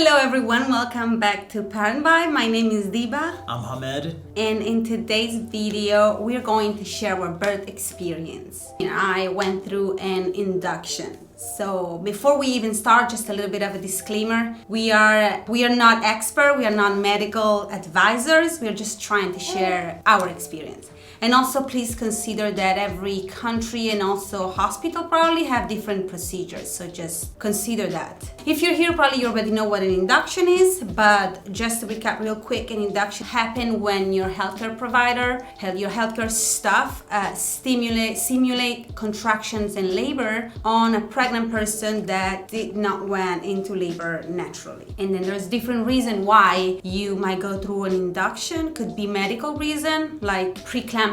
Hello everyone, welcome back to Parent Vibe. My name is Diba. I'm Hamed. And in today's video, we're going to share our birth experience. I went through an induction. So before we even start, just a little bit of a disclaimer. We are not expert, we are not medical advisors. We're just trying to share our experience. And also please consider that every country and also hospital probably have different procedures. So just consider that. If you're here, probably you already know what an induction is, but just to recap real quick, an induction happens when your healthcare provider, your healthcare staff simulate contractions and labor on a pregnant person that did not went into labor naturally. And then there's different reasons why you might go through an induction. Could be medical reason like preeclampsia,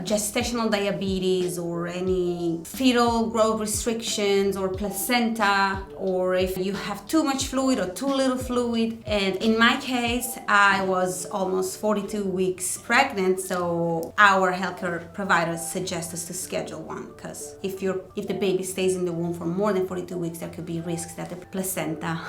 gestational diabetes, or any fetal growth restrictions, or placenta, or if you have too much fluid or too little fluid. And in my case, I was almost 42 weeks pregnant, so our healthcare providers suggest us to schedule one, because if the baby stays in the womb for more than 42 weeks, there could be risks that the placenta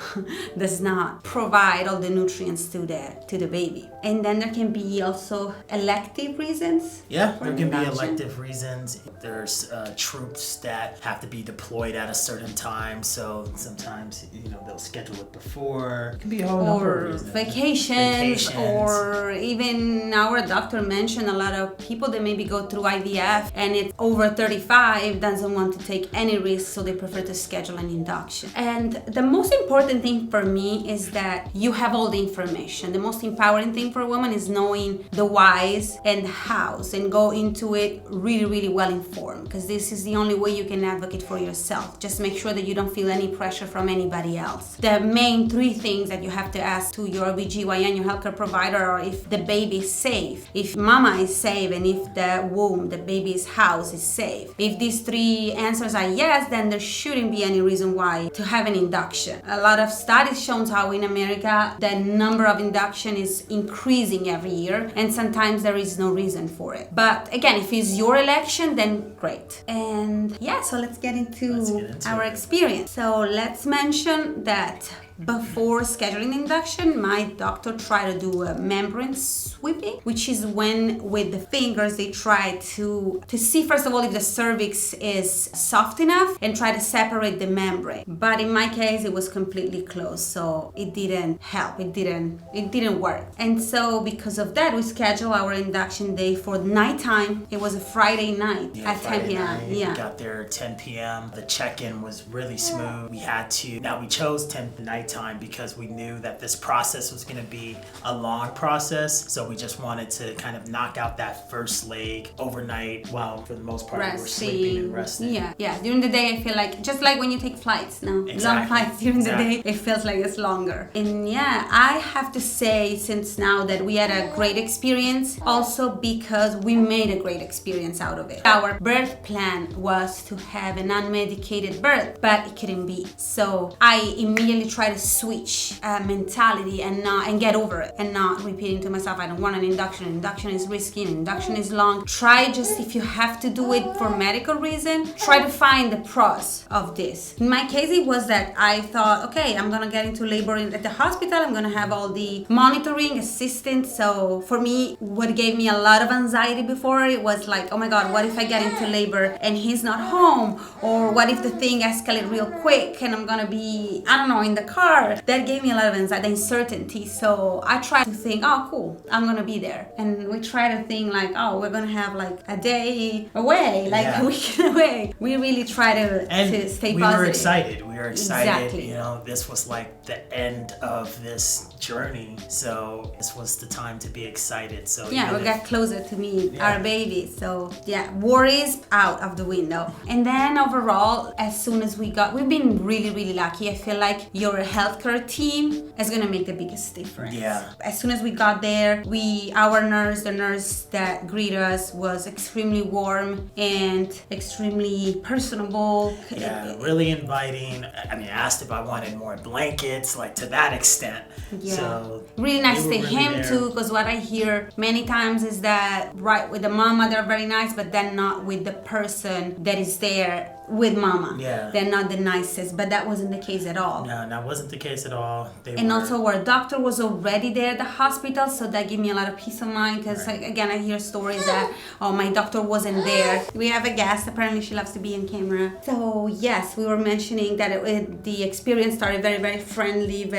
does not provide all the nutrients to the baby. And then there can be also elective reasons. Yeah, there can be elective reasons. There's troops that have to be deployed at a certain time, so sometimes they'll schedule it before. It can be a whole number of reasons. Vacations, or even our doctor mentioned a lot of people that maybe go through IVF and it's over 35 doesn't want to take any risks, so they prefer to schedule an induction. And the most important thing for me is that you have all the information. The most empowering thing for a woman is knowing the whys and hows, and go into it really, really well informed, because this is the only way you can advocate for yourself. Just make sure that you don't feel any pressure from anybody else. The main three things that you have to ask to your OBGYN, your healthcare provider, are if the baby is safe, if mama is safe, and if the womb, the baby's house is safe. If these three answers are yes, then there shouldn't be any reason why to have an induction. A lot of studies show how in America the number of induction is increasing every year, and sometimes there is no reason for it. But again, if it's your election, then great. And yeah, so let's get into our experience. So let's mention that before scheduling induction, my doctor tried to do a membrane sweeping, which is when with the fingers they try to see first of all if the cervix is soft enough and try to separate the membrane. But in my case, it was completely closed, so it didn't help. It didn't work. And so because of that, we scheduled our induction day for nighttime. It was a Friday night at 10 p.m. We got there at 10 p.m. The check-in was really smooth. We chose 10 night time because we knew that this process was going to be a long process, so we just wanted to kind of knock out that first leg overnight while for the most part we were sleeping and resting. During the day I feel like just like when you take flights now. Long flights during the day, it feels like it's longer. And I have to say, since now that we had a great experience, also because we made a great experience out of it. Our birth plan was to have an unmedicated birth, but it couldn't be, so I immediately tried to switch mentality and get over it, and not repeating to myself, I don't want an induction. Induction is risky, an induction is long. Try, just if you have to do it for medical reason, try to find the pros of this. In my case, it was that I thought, okay, I'm gonna get into labor at the hospital, I'm gonna have all the monitoring assistance. So for me, what gave me a lot of anxiety before, it was like, oh my god, what if I get into labor and he's not home, or what if the thing escalates real quick and I'm gonna be, I don't know, in the car. That gave me a lot of anxiety, uncertainty. So I tried to think, oh cool, I'm gonna be there. And we try to think like, oh, we're gonna have like a day away, like a weekend away. We really try to stay positive. We were excited. Exactly. This was like the end of this journey, so this was the time to be excited. So we got closer to meet our baby. So worries out of the window. And then overall, as soon as we've been really, really lucky. I feel like your healthcare team is gonna make the biggest difference. As soon as we got there, the nurse that greeted us was extremely warm and extremely personable. Really inviting. I mean, asked if I wanted more blankets, like to that extent. So really nice to him too, because what I hear many times is that right with the mama they're very nice, but then not with the person that is there with mama. Yeah. They're not the nicest, but that wasn't the case at all. No, that wasn't the case at all. Also our doctor was already there at the hospital, so that gave me a lot of peace of mind, because again, I hear stories that, oh, my doctor wasn't there. We have a guest, apparently she loves to be on camera. So yes, we were mentioning that the experience started very, very friendly,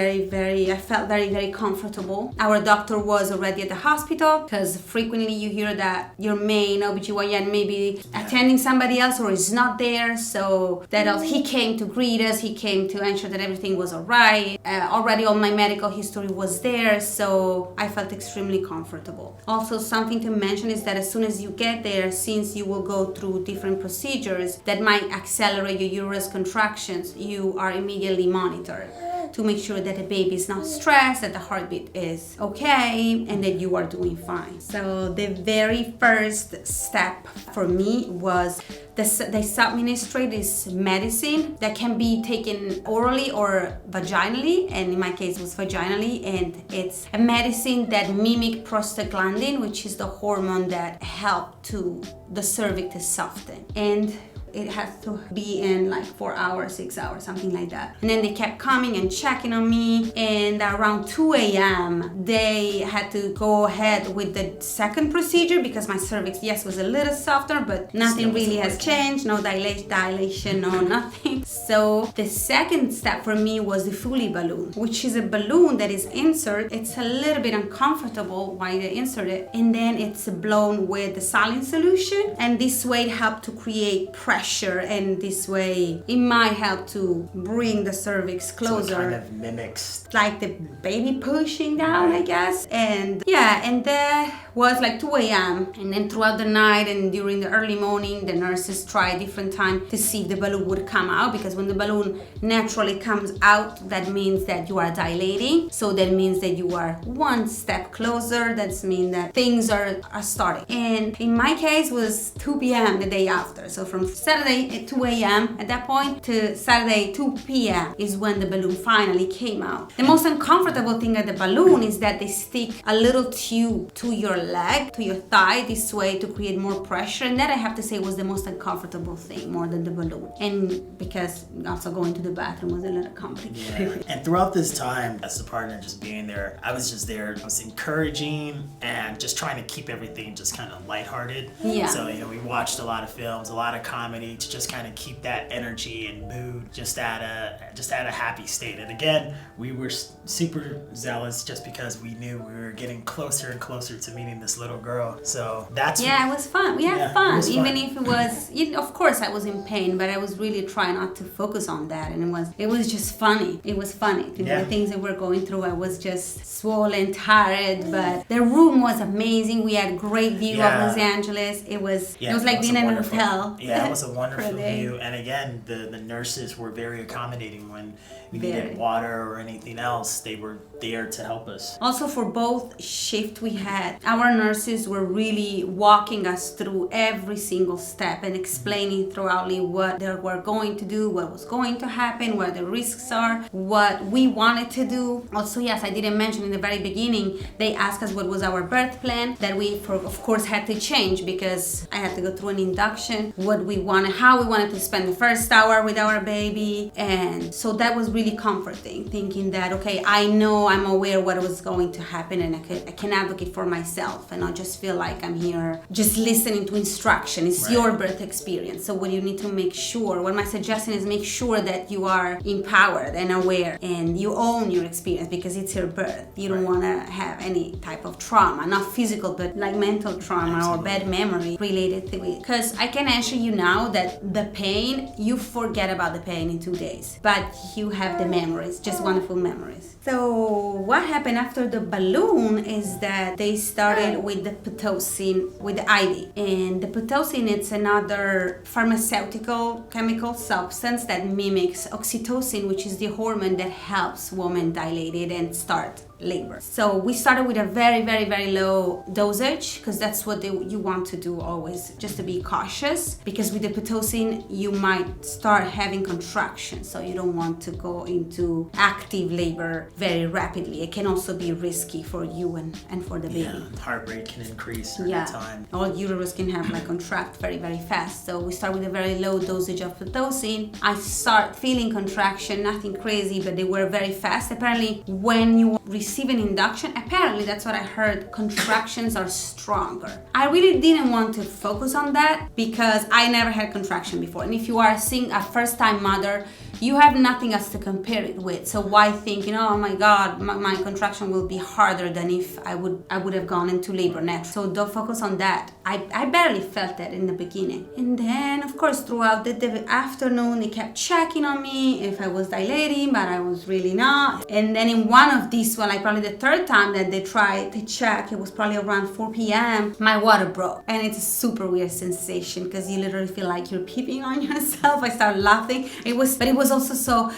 I felt very, very comfortable. Our doctor was already at the hospital, because frequently you hear that your main OBGYN may be attending somebody else or is not there, so he came to greet us, he came to ensure that everything was alright. Already all my medical history was there, so I felt extremely comfortable. Also, something to mention is that as soon as you get there, since you will go through different procedures that might accelerate your uterus contractions, you are immediately monitored to make sure that the baby is not stressed, that the heartbeat is okay, and that you are doing fine. So the very first step for me was they subministrate this medicine that can be taken orally or vaginally, and in my case it was vaginally, and it's a medicine that mimic prostaglandin, which is the hormone that helps to the cervix to soften. And it has to be in like 4 hours, 6 hours, something like that. And then they kept coming and checking on me, and around 2 a.m. they had to go ahead with the second procedure because my cervix, yes, was a little softer, but nothing really has changed, no dilation, no nothing. So the second step for me was the Foley balloon, which is a balloon that is inserted. It's a little bit uncomfortable while they insert it, and then it's blown with the saline solution, and this way it helped to create pressure, and this way it might help to bring the cervix closer. So it kind of mimics like the baby pushing down, I guess. And yeah, and that was like 2 a.m. and then throughout the night and during the early morning, the nurses try different time to see if the balloon would come out, because when the balloon naturally comes out, that means that you are dilating, so that means that you are one step closer. That means that things are starting. And in my case was 2 p.m. the day after, so from Saturday at 2 a.m. at that point to Saturday 2 p.m. is when the balloon finally came out. The most uncomfortable thing at the balloon is that they stick a little tube to your leg, to your thigh, this way to create more pressure, and that I have to say was the most uncomfortable thing, more than the balloon. And because also going to the bathroom was a little complicated. Yeah. And throughout this time, as a partner, just being there, I was just there. I was encouraging and just trying to keep everything just kind of lighthearted. Yeah. So, we watched a lot of films, a lot of comedy to just kind of keep that energy and mood just at a happy state. And again, we were super zealous just because we knew we were getting closer and closer to meeting this little girl. So that's it was fun. We had fun, even if it was. Of course, I was in pain, but I was really trying not to focus on that, and it was just funny. It was funny. The things that we're going through. I was just swollen, tired, but the room was amazing. We had great view of Los Angeles. It was like being in a hotel. Yeah, it was a wonderful view. And again, the nurses were very accommodating when we needed water or anything else. They were there to help us. Also, for both shift we had, our nurses were really walking us through every single step and explaining thoroughly what they were going to do, what was going to happen, where the risks are, what we wanted to do. Also, yes, I didn't mention in the very beginning, they asked us what was our birth plan, that we, of course, had to change because I had to go through an induction, how we wanted to spend the first hour with our baby. And so that was really comforting, thinking that, okay, I'm aware what was going to happen, and I can advocate for myself and not just feel like I'm here just listening to instruction. It's your birth experience. So what you need to make sure, what my suggestion is, make sure that you are empowered and aware and you own your experience, because it's your birth. You don't want to have any type of trauma, not physical, but like mental trauma or bad memory related to it. Because I can assure you now that the pain, you forget about the pain in 2 days, but you have the memories, just wonderful memories. So what happened after the balloon is that they started with the Pitocin, with the IV. And the Pitocin, it's another pharmaceutical chemical substance that mimics oxytocin, which is the hormone that helps women dilate it and start labor. So we started with a very, very, very low dosage because that's what you want to do always, just to be cautious, because with the Pitocin you might start having contractions, so you don't want to go into active labor very rapidly. It can also be risky for you and for the baby. Yeah, heart rate can increase during that time. All uterus can have like contract very, very fast. So we start with a very low dosage of Pitocin. I start feeling contraction, nothing crazy, but they were very fast. Apparently, when you receive an induction, apparently that's what I heard, contractions are stronger. I really didn't want to focus on that because I never had contraction before. And if you are a first-time mother, you have nothing else to compare it with. So why think, oh my God, my contraction will be harder than if I would have gone into labor next. So don't focus on that. I barely felt that in the beginning. And then, of course, throughout the afternoon, they kept checking on me if I was dilating, but I was really not. And then in one of these, probably the third time that they tried to check, it was probably around 4 p.m., my water broke. And it's a super weird sensation because you literally feel like you're peeping on yourself. I started laughing. But it was also so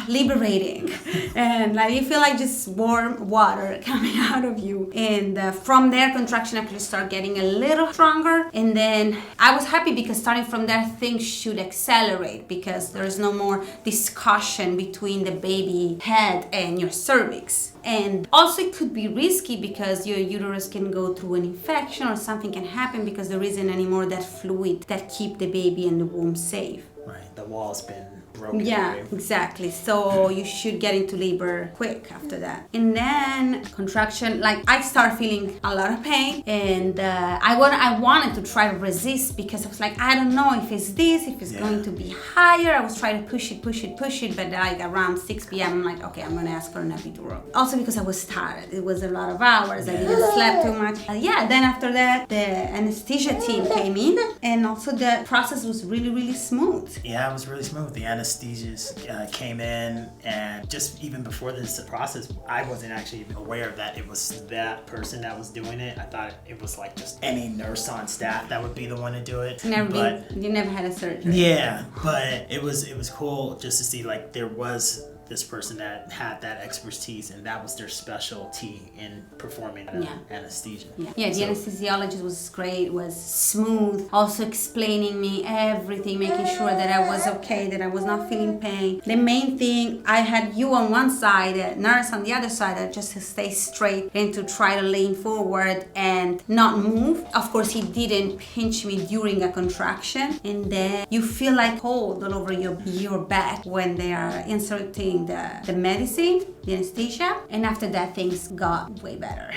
liberating. And like you feel like just warm water coming out of you. And from there, contraction actually started getting a little stronger. And then I was happy because starting from there, things should accelerate because there is no more discussion between the baby head and your cervix. And also it could be risky because your uterus can go through an infection or something can happen because there isn't anymore that fluid that keep the baby and the womb safe. Right, the wall's been broken. Yeah, right? Exactly. So you should get into labor quick after that. And then contraction, like I start feeling a lot of pain, and I wanted to try to resist because I was like, I don't know if it's this, if it's going to be higher. I was trying to push it, but like around 6 p.m. I'm like, okay, I'm gonna ask for an epidural. Also because I was tired. It was a lot of hours. I didn't sleep too much. Then after that, the anesthesia team came in, and also the process was really, really smooth. Yeah, it was really smooth. The anesthesiast came in, and just even before this process, I wasn't actually even aware that it was that person that was doing it. I thought it was like just any nurse on staff that would be the one to do it. You never had a surgery. Yeah, but it was cool just to see like there was this person that had that expertise, and that was their specialty in performing anesthesia. Yeah, the anesthesiologist was great, was smooth, also explaining me everything, making sure that I was okay, that I was not feeling pain. The main thing, I had you on one side, a nurse on the other side, just to stay straight and to try to lean forward and not move. Of course, he didn't pinch me during a contraction, and then you feel like cold all over your back when they are inserting the medicine, the anesthesia, and after that things got way better.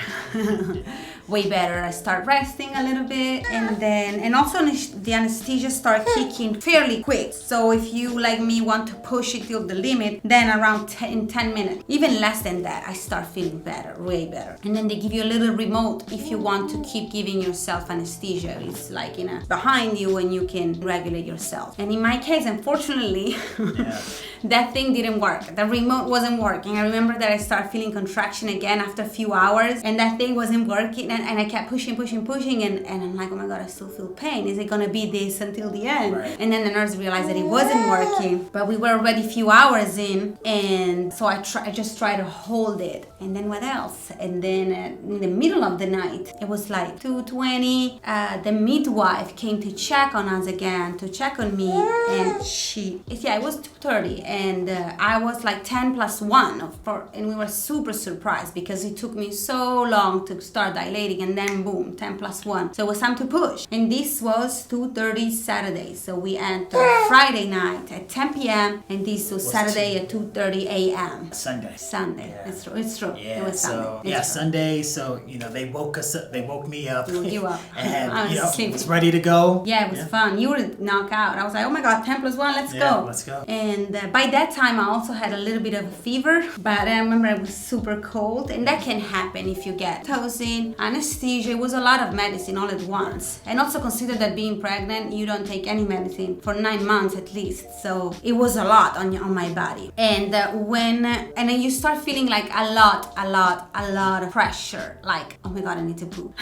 Way better. I start resting a little bit, and also the anesthesia start kicking fairly quick. So if you like me want to push it till the limit, then around 10 minutes, even less than that, I start feeling better, way better. And then they give you a little remote if you want to keep giving yourself anesthesia. It's like behind you and you can regulate yourself. And in my case, unfortunately, that thing didn't work. The remote wasn't working. I remember that I started feeling contraction again after a few hours, and that thing wasn't working, and I kept pushing, and I'm like, oh my God, I still feel pain. Is it gonna be this until the end? Right. And then the nurse realized that it wasn't working, but we were already a few hours in, and so I just tried to hold it. And then what else? And then in the middle of the night, it was like 2:20, the midwife came to check on us again, to check on me, and it was 2:30, and I was like 10 plus 1, and we were super surprised because it took me so long to start dilating, and then boom, 10 plus 1. So it was time to push. And this was 2:30 Saturday. So we entered Friday night at 10 p.m. and this was Saturday at 2:30 a.m. Sunday. Yeah. It's true. Yeah, it was Sunday. Sunday. So, they woke us up. They woke me up. Woke you up. And, was ready to go. Yeah, it was fun. You were knocked out. I was like, oh my God, 10 plus 1, let's go. Let's go. And by that time, I also had a little bit of a fever, but I remember it was super cold, and that can happen if you get Pitocin, anesthesia. It was a lot of medicine all at once. And also consider that being pregnant, you don't take any medicine for 9 months at least. So it was a lot on my body. And then you start feeling like a lot of pressure. Like, oh my God, I need to poop.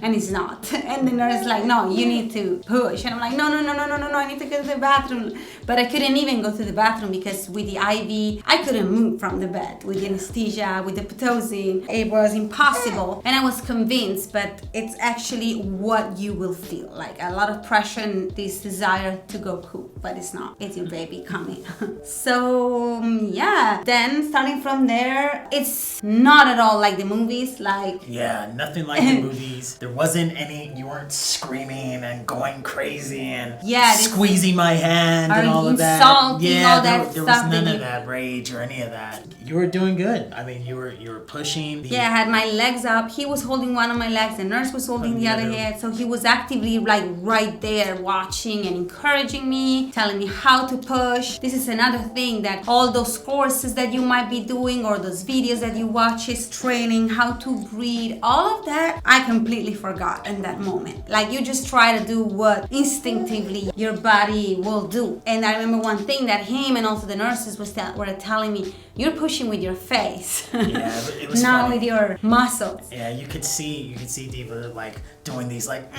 And it's not. And the nurse is like, no, you need to push. And I'm like, no, I need to go to the bathroom. But I couldn't even go to the bathroom because with the IV, I couldn't move from the bed. yet with anesthesia, with the Pitocin. It was impossible. And I was convinced, but it's actually what you will feel. Like a lot of pressure and this desire to go poop, but it's not. It's your baby coming. So, yeah. Then starting from there, it's not at all like the movies. Like, yeah, nothing like the movies. There wasn't any, you weren't screaming and going crazy and squeezing my hand and all of that. Yeah, all that there was none of that rage or any of that. You were doing good. I mean, you were pushing. I had my legs up. He was holding one of my legs. The nurse was holding the other hand. So he was actively like right there watching and encouraging me, telling me how to push. This is another thing that all those courses that you might be doing or those videos that you watch is training, how to breathe, all of that, I completely forgot in that moment. Like you just try to do what instinctively your body will do. And I remember one thing that him and also the nurses were telling me, you're pushing with your face. Yeah, it was not funny. With your muscles. Yeah, you could see Diva like doing these like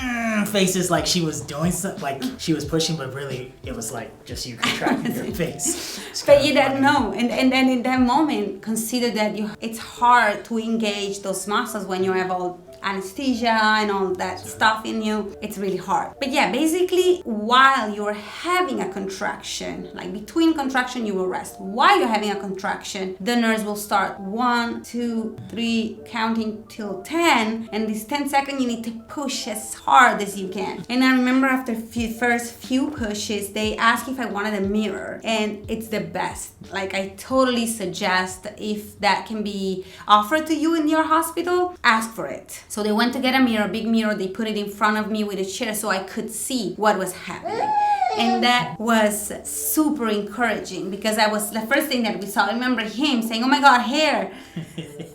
faces, like she was doing something, like she was pushing, but really it was like just you contracting your face. But you don't know, and then in that moment, consider that it's hard to engage those muscles when you have all anesthesia and all that stuff in you. It's really hard. But yeah, basically while you're having a contraction, like between contraction you will rest. While you're having a contraction, the nurse will start 1, 2, 3, counting till 10, and these 10 seconds you need to push as hard as you can. And I remember after first few pushes, they asked if I wanted a mirror, and it's the best. Like I totally suggest if that can be offered to you in your hospital, ask for it. So they went to get a mirror, a big mirror, they put it in front of me with a chair so I could see what was happening. And that was super encouraging because that was the first thing that we saw. I remember him saying, oh my God, hair.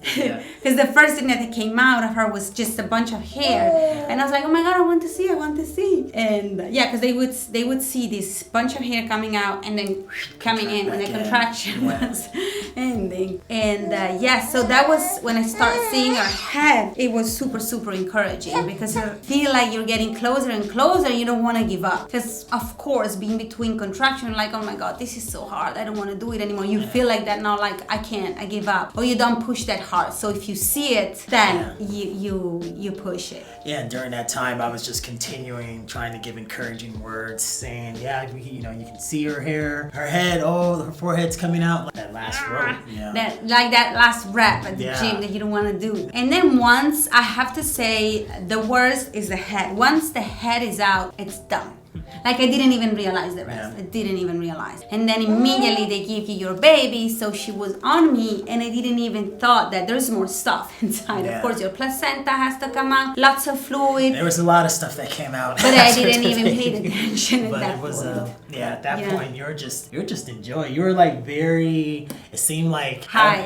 Because the first thing that came out of her was just a bunch of hair. And I was like, oh my God, I want to see. And because they would see this bunch of hair coming out and then coming in when the contraction was ending. And so that was when I started seeing her head. It was super, super encouraging because you feel like you're getting closer and closer and you don't want to give up. Because of course, being between contraction, like, oh my God, this is so hard. I don't want to do it anymore. You feel like that now, like, I can't, I give up. Or you don't push that hard. So if you see it, then you push it. Yeah, and during that time, I was just continuing trying to give encouraging words, saying, you can see her hair, her head, her forehead's coming out. Like that last rope, that last rep at the gym that you don't want to do. And then once, I have to say, the worst is the head. Once the head is out, it's done. Like I didn't even realize the rest. I didn't even realize. And then immediately they give you your baby. So she was on me and I didn't even thought that there's more stuff inside. Of course, your placenta has to come out. Lots of fluid. There was a lot of stuff that came out. But I didn't even pay attention at that point. At that point, you're just enjoying. You were like very, it seemed like. High.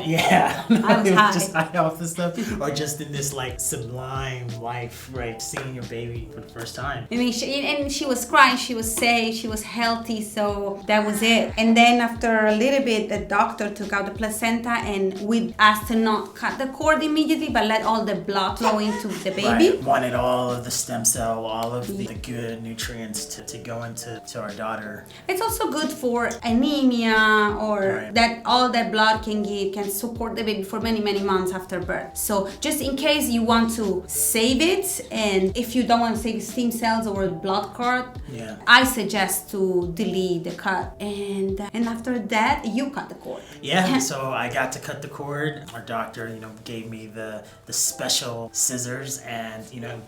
I was high. Just high off the stuff. Or just in this like sublime life, right? Seeing your baby for the first time. And she was crying. She was safe, she was healthy, so that was it. And then after a little bit, the doctor took out the placenta and we asked to not cut the cord immediately, but let all the blood flow into the baby. Right. Wanted all of the stem cell, all of the good nutrients to go into our daughter. It's also good for anemia or that all that blood can support the baby for many, many months after birth. So just in case you want to save it, and if you don't want to save stem cells or blood cord, I suggest to delete the cut, and after that you cut the cord. So I got to cut the cord. Our doctor, gave me the special scissors and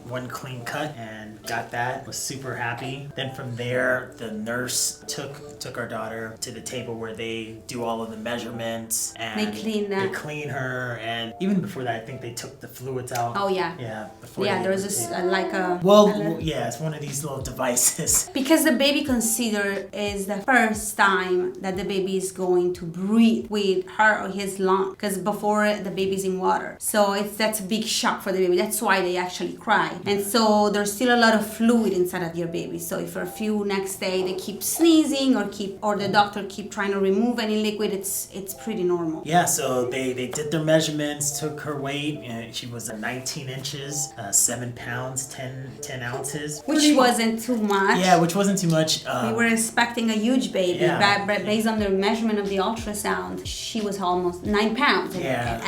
one clean cut, and got that. Was super happy. Then from there, the nurse took our daughter to the table where they do all of the measurements and they clean her, and even before that, I think they took the fluids out. Oh yeah. There's this like a. It's one of these little devices. Because the baby consider is the first time that the baby is going to breathe with her or his lung, because before the baby's in water. So that's a big shock for the baby. That's why they actually cry. And so there's still a lot of fluid inside of your baby. So if for a few next day they keep sneezing or the doctor keep trying to remove any liquid, it's pretty normal. Yeah, so they did their measurements, took her weight, and she was 19 inches, 7 pounds, 10 ounces. Which wasn't too much. Yeah, which wasn't too much. We were expecting a huge baby, Yeah. but based on the measurement of the ultrasound, she was almost 9 pounds,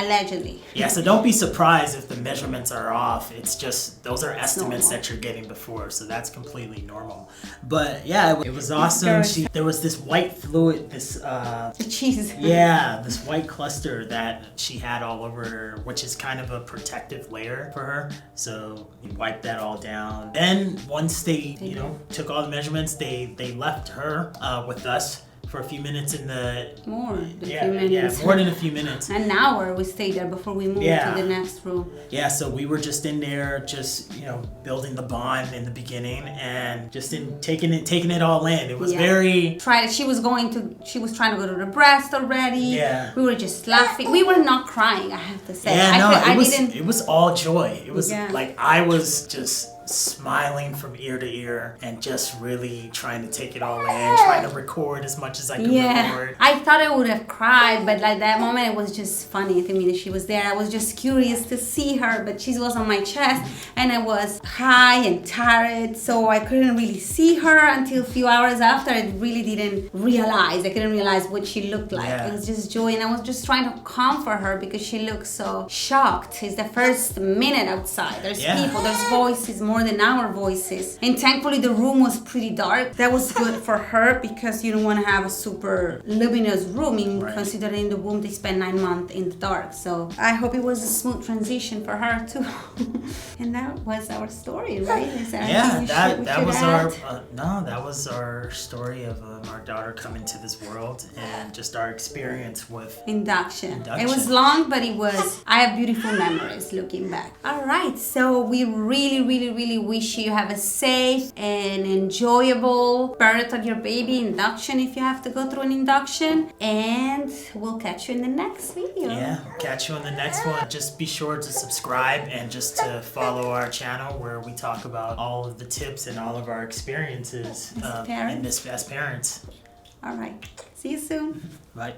allegedly. Yeah, so don't be surprised if the measurements are off. It's just, those are estimates that you're getting before, so that's completely normal. But yeah, it was awesome. There was this white fluid, The cheese. yeah, this white cluster that she had all over her, which is kind of a protective layer for her. So we wiped that all down. Then once they, took all the measurements, they left her with us for a few minutes in the... More than a yeah, few minutes. Yeah, more than a few minutes. An hour we stayed there before we moved to the next room. Yeah, so we were just in there, just, building the bond in the beginning and just taking it all in. It was very... She was trying to go to the breast already. Yeah. We were just laughing. We were not crying, I have to say. Yeah, it was all joy. It was like, I was just smiling from ear to ear and just really trying to take it all in, trying to record as much as I could record. I thought I would have cried, but like that moment it was just funny to me that she was there. I was just curious to see her, but she was on my chest and I was high and tired, so I couldn't really see her until a few hours after. I really didn't realize. I couldn't realize what she looked like. It was just joy, and I was just trying to comfort her because she looked so shocked. It's the first minute outside. There's people, there's voices, more than our voices, and thankfully the room was pretty dark. That was good for her because you don't want to have a super luminous room, considering in the womb they spend 9 months in the dark. So I hope it was a smooth transition for her too. And that was our story, right? That was our story of our daughter coming to this world and just our experience with induction. It was long, but I have beautiful memories looking back. All right, so we really wish you have a safe and enjoyable birth of your baby, induction if you have to go through an induction, and we'll catch you in the next video. Yeah, we'll catch you on the next one. Just be sure to subscribe and just to follow our channel where we talk about all of the tips and all of our experiences as parents. All right, see you soon. Bye.